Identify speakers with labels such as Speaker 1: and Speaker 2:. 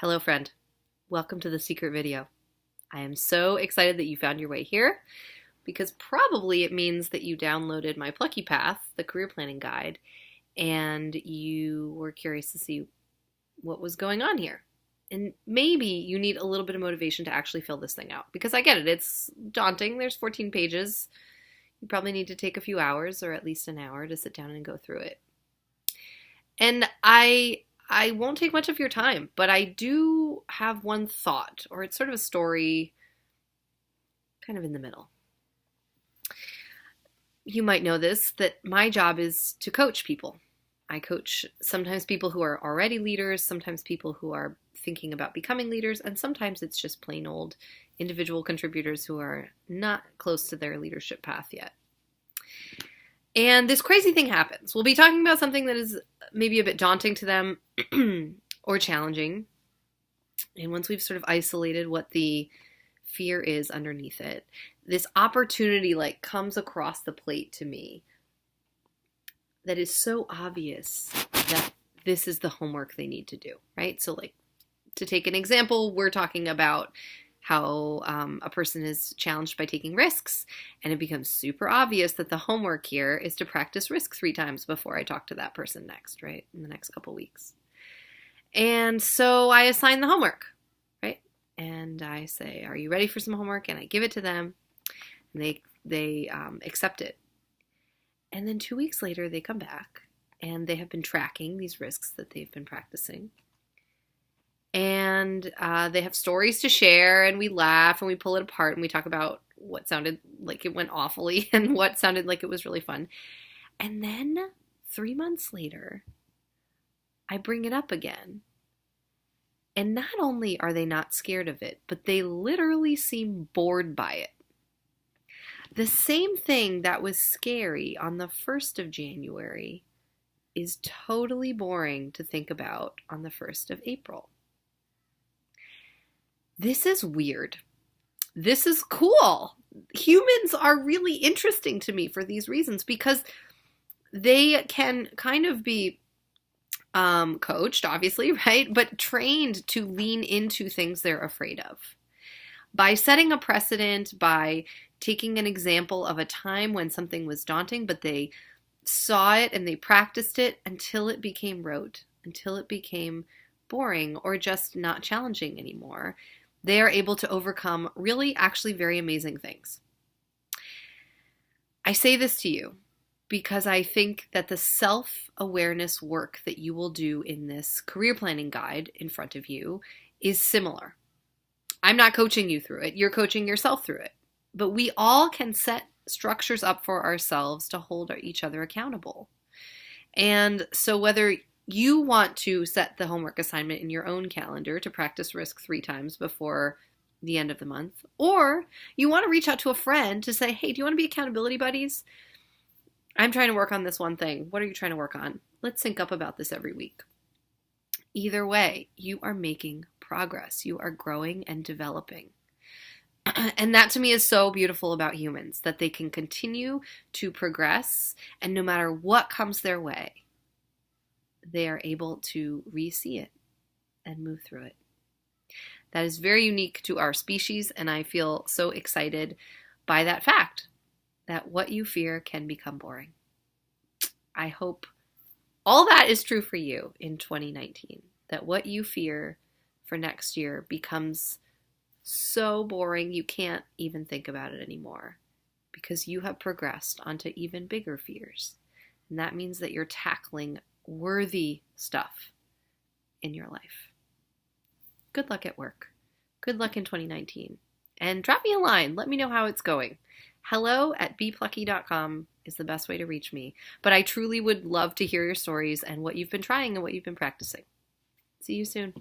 Speaker 1: Hello, friend. Welcome to the secret video. I am so excited that you found your way here because probably it means that you downloaded my Plucky Path, the career planning guide, and you were curious to see what was going on here. And maybe you need a little bit of motivation to actually fill this thing out because I get it. It's daunting. There's 14 pages. You probably need to take a few hours or at least an hour to sit down and go through it. And I won't take much of your time, but I do have one thought, or it's sort of a story kind of in the middle. You might know this, that my job is to coach people. I coach sometimes people who are already leaders, sometimes people who are thinking about becoming leaders, and sometimes it's just plain old individual contributors who are not close to their leadership path yet. And this crazy thing happens. We'll be talking about something that is maybe a bit daunting to them or challenging. And once we've sort of isolated what the fear is underneath it, this opportunity comes across the plate to me that is so obvious that this is the homework they need to do, right? So to take an example, we're talking about how a person is challenged by taking risks, and it becomes super obvious that the homework here is to practice risk 3 times before I talk to that person next, right, in the next couple weeks. And so I assign the homework, right? And I say, are you ready for some homework? And I give it to them, and they accept it. And then 2 weeks later, they come back, and they have been tracking these risks that they've been practicing. And they have stories to share, and we laugh, and we pull it apart, and we talk about what sounded like it went awfully and what sounded like it was really fun. And then 3 months later, I bring it up again. And not only are they not scared of it, but they literally seem bored by it. The same thing that was scary on the 1st of January is totally boring to think about on the 1st of April. This is weird. This is cool. Humans are really interesting to me for these reasons because they can kind of be coached, obviously, right? But trained to lean into things they're afraid of. By setting a precedent, by taking an example of a time when something was daunting, but they saw it and they practiced it until it became rote, until it became boring or just not challenging anymore. They are able to overcome really actually very amazing things. I say this to you because I think that the self-awareness work that you will do in this career planning guide in front of you is similar. I'm not coaching you through it. You're coaching yourself through it. But we all can set structures up for ourselves to hold each other accountable. And so whether you want to set the homework assignment in your own calendar to practice risk 3 times before the end of the month, or you want to reach out to a friend to say, hey, do you want to be accountability buddies? I'm trying to work on this one thing. What are you trying to work on? Let's sync up about this every week. Either way, you are making progress. You are growing and developing. And that to me is so beautiful about humans, that they can continue to progress, and no matter what comes their way, they are able to re-see it and move through it. That is very unique to our species, and I feel so excited by that fact, that what you fear can become boring. I hope all that is true for you in 2019, that what you fear for next year becomes so boring you can't even think about it anymore because you have progressed onto even bigger fears. And that means that you're tackling worthy stuff in your life. Good luck at work. Good luck in 2019. And drop me a line. Let me know how it's going. hello@beplucky.com is the best way to reach me. But I truly would love to hear your stories and what you've been trying and what you've been practicing. See you soon.